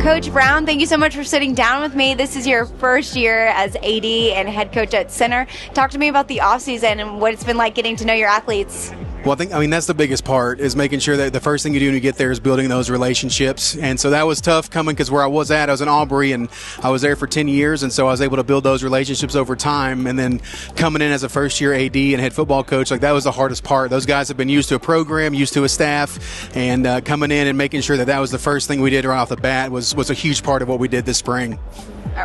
Coach Brown, thank you so much for sitting down with me. This is your first year as AD and head coach at Center. Talk to me about the offseason and what it's been like getting to know your athletes. Well, I mean, that's the biggest part, is making sure that the first thing you do when you get there is building those relationships. And so that was tough coming, because where I was in Aubrey, and I was there for 10 years. And so I was able to build those relationships over time. And then coming in as a first-year AD and head football coach, like, that was the hardest part. Those guys have been used to a program, used to a staff, and coming in and making sure that that was the first thing we did right off the bat was a huge part of what we did this spring.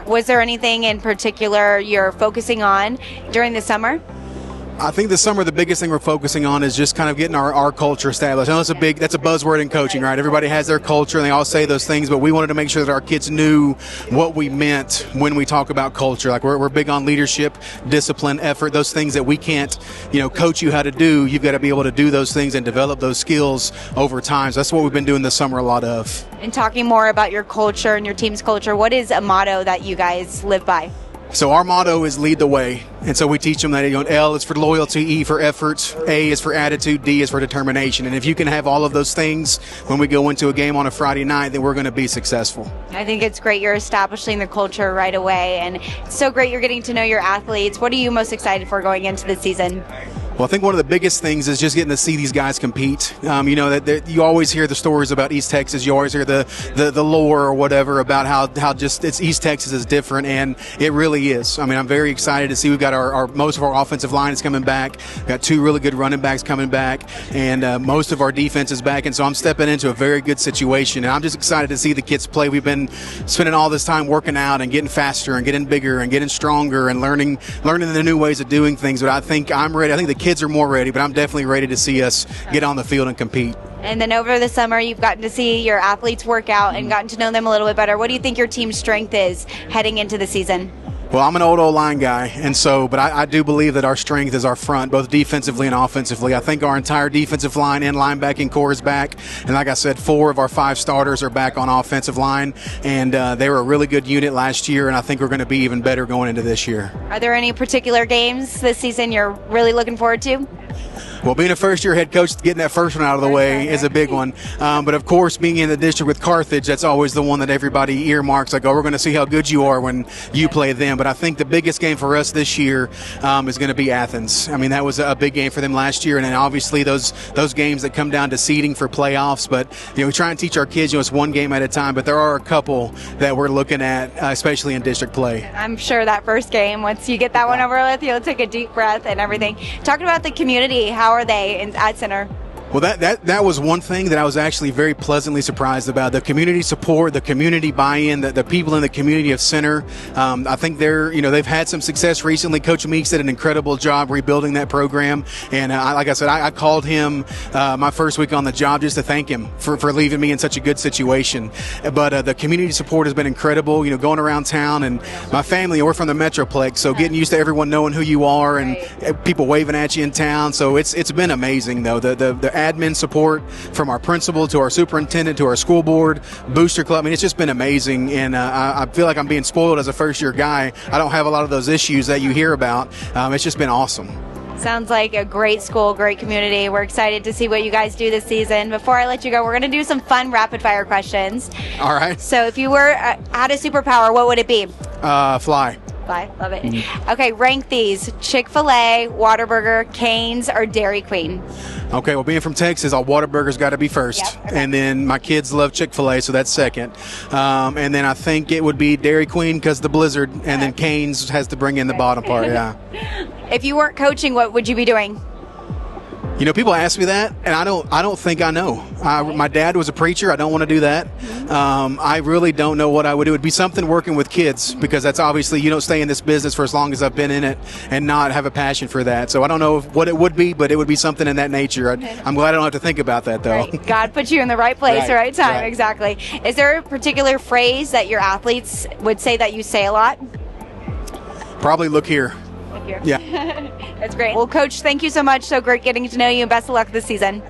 Was there anything in particular you're focusing on during the summer? I think this summer the biggest thing we're focusing on is just kind of getting our culture established. I know that's a buzzword in coaching, right? Everybody has their culture and they all say those things, but we wanted to make sure that our kids knew what we meant when we talk about culture. Like, we're big on leadership, discipline, effort, those things that we can't, coach you how to do. You've got to be able to do those things and develop those skills over time. So that's what we've been doing this summer a lot of. And talking more about your culture and your team's culture, what is a motto that you guys live by? So our motto is lead the way. And so we teach them that L is for loyalty, E for effort, A is for attitude, D is for determination. And if you can have all of those things when we go into a game on a Friday night, then we're going to be successful. I think it's great you're establishing the culture right away. And it's so great you're getting to know your athletes. What are you most excited for going into the season? Well, I think one of the biggest things is just getting to see these guys compete. That you always hear the stories about East Texas. You always hear the lore or whatever about how just East Texas is different, and it really is. I mean, I'm very excited to see we've got our most of our offensive line is coming back. We've got 2 really good running backs coming back, and most of our defense is back. And so I'm stepping into a very good situation, and I'm just excited to see the kids play. We've been spending all this time working out and getting faster and getting bigger and getting stronger and learning the new ways of doing things. But I think I'm ready. I think the kids are more ready, but I'm definitely ready to see us get on the field and compete. And then over the summer, you've gotten to see your athletes work out and gotten to know them a little bit better. What do you think your team's strength is heading into the season? Well, I'm an old line guy, but I do believe that our strength is our front, both defensively and offensively. I think our entire defensive line and linebacking core is back. And like I said, 4 of our 5 starters are back on offensive line. And they were a really good unit last year, and I think we're going to be even better going into this year. Are there any particular games this season you're really looking forward to? Well, being a first-year head coach, getting that first one out of the way is a big one. But, of course, being in the district with Carthage, that's always the one that everybody earmarks. Like, we're going to see how good you are when you play them. But I think the biggest game for us this year is going to be Athens. I mean, that was a big game for them last year. And then, obviously, those games that come down to seeding for playoffs. But, we try and teach our kids, it's one game at a time. But there are a couple that we're looking at, especially in district play. I'm sure that first game, once you get that one over with, you'll take a deep breath and everything. Talking about the community, how are they at Center? Well, that was one thing that I was actually very pleasantly surprised about. The community support, the community buy-in, the people in the community of Center. I think they've had some success recently. Coach Meeks did an incredible job rebuilding that program. And like I said, I called him my first week on the job just to thank him for leaving me in such a good situation. But the community support has been incredible. Going around town, and my family, we're from the Metroplex, so getting used to everyone knowing who you are and people waving at you in town. So it's been amazing, though. The admin support from our principal to our superintendent to our school board, booster club. I mean, it's just been amazing, and I feel like I'm being spoiled as a first-year guy. I don't have a lot of those issues that you hear about. It's just been awesome. Sounds like a great school, great community. We're excited to see what you guys do this season. Before I let you go, we're going to do some fun rapid-fire questions. All right. So if you had a superpower, what would it be? Fly. Fly. Love it. Mm-hmm. Okay, rank these: Chick-fil-A, Whataburger, Cane's, or Dairy Queen. Okay, well, being from Texas, Whataburger's got to be first. Yep, okay. And then my kids love Chick-fil-A, so that's second. And then I think it would be Dairy Queen because the blizzard, and then Cane's has to bring in the bottom part, yeah. If you weren't coaching, what would you be doing? People ask me that, and I don't think I know. My dad was a preacher. I don't want to do that. I really don't know what I would do. It would be something working with kids, because that's obviously, you don't stay in this business for as long as I've been in it and not have a passion for that. So I don't know what it would be, but it would be something in that nature. I'm glad I don't have to think about that, though. Right. God put you in the right place, right, the right time. Right. Exactly. Is there a particular phrase that your athletes would say that you say a lot? Probably look here. Look here. Yeah. That's great. Well, Coach, thank you so much. So great getting to know you, and best of luck this season.